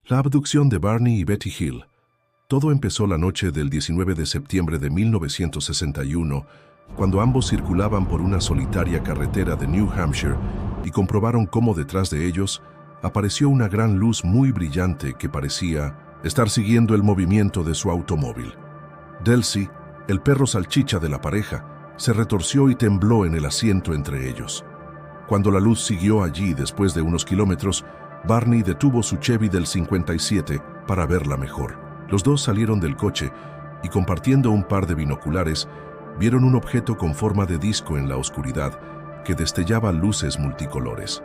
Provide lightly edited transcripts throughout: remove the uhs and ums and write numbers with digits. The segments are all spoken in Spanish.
La abducción de Barney y Betty Hill. Todo empezó la noche del 19 de septiembre de 1961, cuando ambos circulaban por una solitaria carretera de New Hampshire y comprobaron cómo detrás de ellos apareció una gran luz muy brillante que parecía estar siguiendo el movimiento de su automóvil. Delcy, el perro salchicha de la pareja, se retorció y tembló en el asiento entre ellos. Cuando la luz siguió allí después de unos kilómetros, Barney detuvo su Chevy del 57 para verla mejor. Los dos salieron del coche y, compartiendo un par de binoculares, vieron un objeto con forma de disco en la oscuridad que destellaba luces multicolores.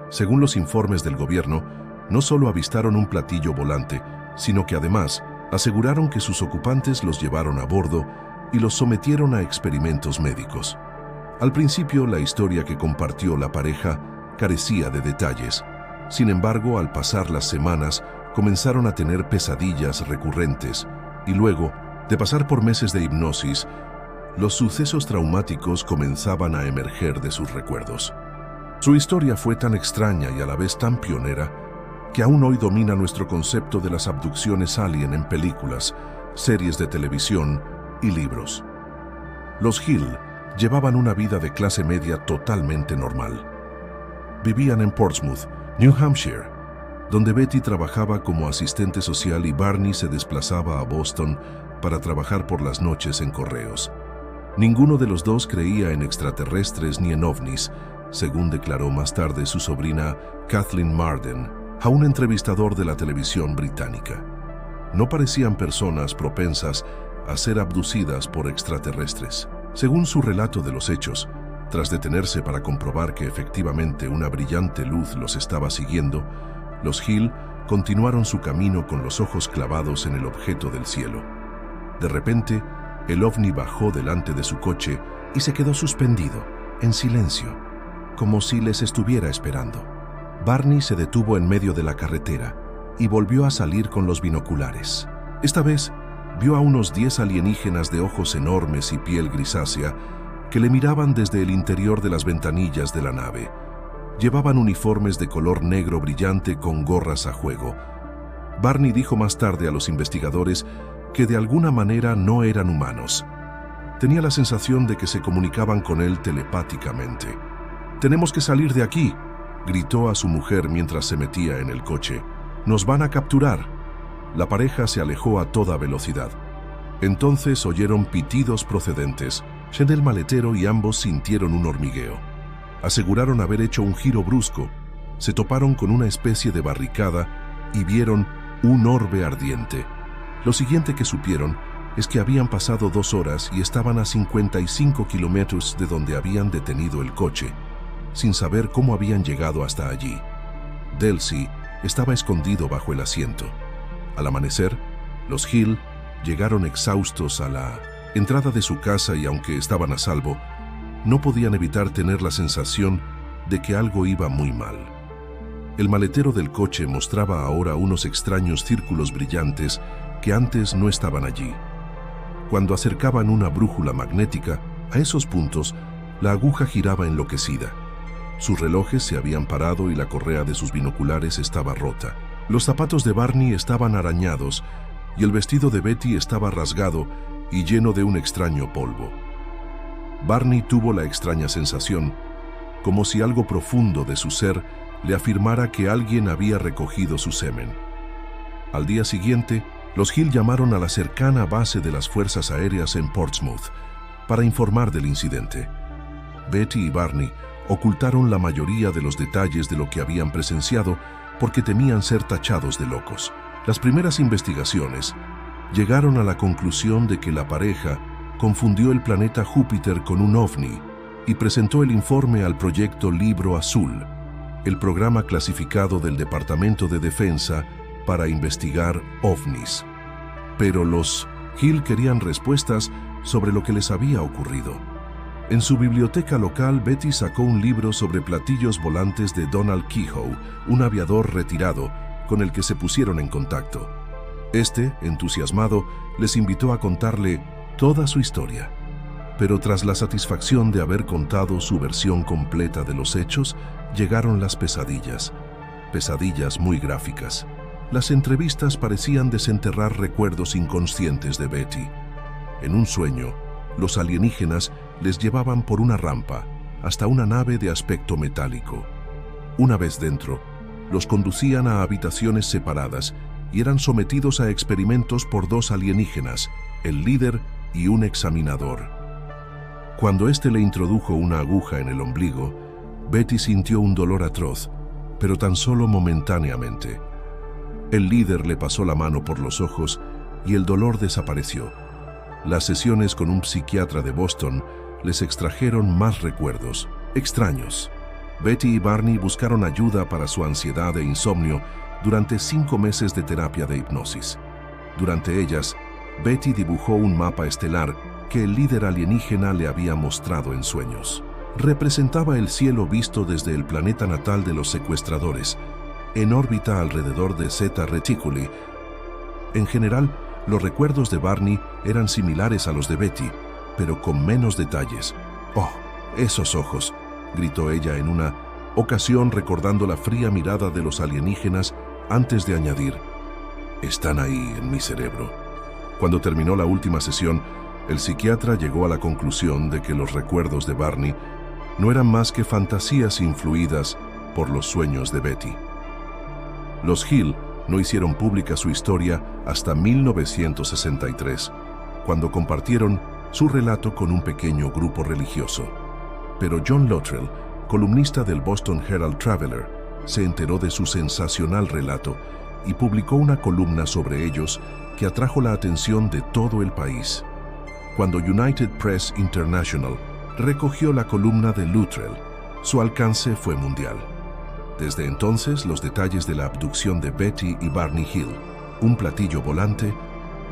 Según los informes del gobierno, no solo avistaron un platillo volante, sino que además aseguraron que sus ocupantes los llevaron a bordo y los sometieron a experimentos médicos. Al principio, la historia que compartió la pareja carecía de detalles. Sin embargo, al pasar las semanas, comenzaron a tener pesadillas recurrentes y luego, de pasar por meses de hipnosis, los sucesos traumáticos comenzaban a emerger de sus recuerdos. Su historia fue tan extraña y a la vez tan pionera que aún hoy domina nuestro concepto de las abducciones alien en películas, series de televisión y libros. Los Hill llevaban una vida de clase media totalmente normal. Vivían en Portsmouth, New Hampshire, donde Betty trabajaba como asistente social y Barney se desplazaba a Boston para trabajar por las noches en correos. Ninguno de los dos creía en extraterrestres ni en ovnis, según declaró más tarde su sobrina Kathleen Marden a un entrevistador de la televisión británica. No parecían personas propensas a ser abducidas por extraterrestres. Según su relato de los hechos, tras detenerse para comprobar que efectivamente una brillante luz los estaba siguiendo, los Hill continuaron su camino con los ojos clavados en el objeto del cielo. De repente, el ovni bajó delante de su coche y se quedó suspendido, en silencio, como si les estuviera esperando. Barney se detuvo en medio de la carretera y volvió a salir con los binoculares. Esta vez, vio a unos 10 alienígenas de ojos enormes y piel grisácea que le miraban desde el interior de las ventanillas de la nave. Llevaban uniformes de color negro brillante con gorras a juego. Barney dijo más tarde a los investigadores que de alguna manera no eran humanos. Tenía la sensación de que se comunicaban con él telepáticamente. «Tenemos que salir de aquí», gritó a su mujer mientras se metía en el coche. «Nos van a capturar». La pareja se alejó a toda velocidad. Entonces oyeron pitidos procedentes del maletero y ambos sintieron un hormigueo. Aseguraron haber hecho un giro brusco, se toparon con una especie de barricada y vieron un orbe ardiente. Lo siguiente que supieron es que habían pasado 2 horas y estaban a 55 kilómetros de donde habían detenido el coche, sin saber cómo habían llegado hasta allí. Delcy estaba escondido bajo el asiento. Al amanecer, los Hill llegaron exhaustos a la entrada de su casa y aunque estaban a salvo, no podían evitar tener la sensación de que algo iba muy mal. El maletero del coche mostraba ahora unos extraños círculos brillantes que antes no estaban allí. Cuando acercaban una brújula magnética a esos puntos, la aguja giraba enloquecida. Sus relojes se habían parado y la correa de sus binoculares estaba rota. Los zapatos de Barney estaban arañados y el vestido de Betty estaba rasgado y lleno de un extraño polvo. Barney tuvo la extraña sensación, como si algo profundo de su ser le afirmara que alguien había recogido su semen. Al día siguiente, los Hill llamaron a la cercana base de las Fuerzas Aéreas en Portsmouth para informar del incidente. Betty y Barney ocultaron la mayoría de los detalles de lo que habían presenciado porque temían ser tachados de locos. Las primeras investigaciones llegaron a la conclusión de que la pareja confundió el planeta Júpiter con un ovni y presentó el informe al proyecto Libro Azul, el programa clasificado del Departamento de Defensa para investigar ovnis. Pero los Hill querían respuestas sobre lo que les había ocurrido. En su biblioteca local, Betty sacó un libro sobre platillos volantes de Donald Keyhoe, un aviador retirado, con el que se pusieron en contacto. Este, entusiasmado, les invitó a contarle toda su historia. Pero tras la satisfacción de haber contado su versión completa de los hechos, llegaron las pesadillas. Pesadillas muy gráficas. Las entrevistas parecían desenterrar recuerdos inconscientes de Betty. En un sueño, los alienígenas les llevaban por una rampa hasta una nave de aspecto metálico. Una vez dentro, los conducían a habitaciones separadas y eran sometidos a experimentos por dos alienígenas, el líder y un examinador. Cuando éste le introdujo una aguja en el ombligo, Betty sintió un dolor atroz, pero tan solo momentáneamente. El líder le pasó la mano por los ojos y el dolor desapareció. Las sesiones con un psiquiatra de Boston les extrajeron más recuerdos extraños. Betty y Barney buscaron ayuda para su ansiedad e insomnio durante 5 meses de terapia de hipnosis. Durante ellas, Betty dibujó un mapa estelar que el líder alienígena le había mostrado en sueños. Representaba el cielo visto desde el planeta natal de los secuestradores, en órbita alrededor de Zeta Reticuli. En general, los recuerdos de Barney eran similares a los de Betty, pero con menos detalles. «Oh, esos ojos», gritó ella en una ocasión recordando la fría mirada de los alienígenas antes de añadir, «están ahí en mi cerebro». Cuando terminó la última sesión, el psiquiatra llegó a la conclusión de que los recuerdos de Barney no eran más que fantasías influidas por los sueños de Betty. Los Hill no hicieron pública su historia hasta 1963, cuando compartieron su relato con un pequeño grupo religioso. Pero John Luttrell, columnista del Boston Herald Traveler, se enteró de su sensacional relato y publicó una columna sobre ellos que atrajo la atención de todo el país. Cuando United Press International recogió la columna de Luttrell, su alcance fue mundial. Desde entonces, los detalles de la abducción de Betty y Barney Hill, un platillo volante,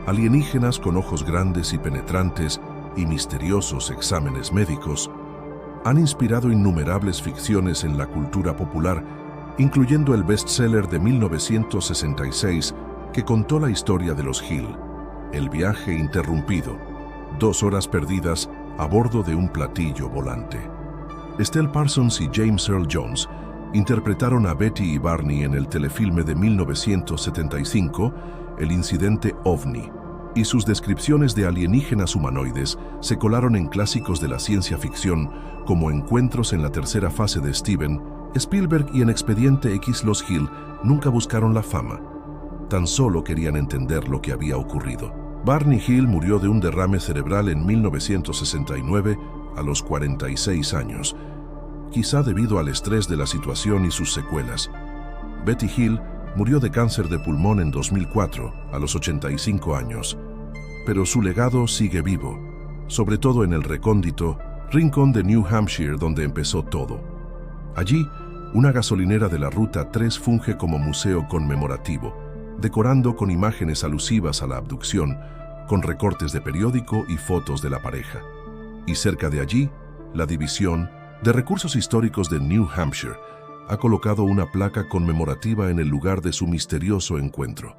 alienígenas con ojos grandes y penetrantes y misteriosos exámenes médicos, han inspirado innumerables ficciones en la cultura popular, incluyendo el bestseller de 1966 que contó la historia de los Hill, El viaje interrumpido, 2 horas perdidas a bordo de un platillo volante. Estelle Parsons y James Earl Jones interpretaron a Betty y Barney en el telefilme de 1975, El incidente OVNI, y sus descripciones de alienígenas humanoides se colaron en clásicos de la ciencia ficción como Encuentros en la tercera fase de Steven Spielberg y en Expediente X. Los Hill nunca buscaron la fama, tan solo querían entender lo que había ocurrido. Barney Hill murió de un derrame cerebral en 1969 a los 46 años, quizá debido al estrés de la situación y sus secuelas. Betty Hill murió de cáncer de pulmón en 2004, a los 85 años. Pero su legado sigue vivo, sobre todo en el recóndito rincón de New Hampshire donde empezó todo. Allí, una gasolinera de la Ruta 3 funge como museo conmemorativo, decorando con imágenes alusivas a la abducción, con recortes de periódico y fotos de la pareja. Y cerca de allí, la División de Recursos Históricos de New Hampshire ha colocado una placa conmemorativa en el lugar de su misterioso encuentro.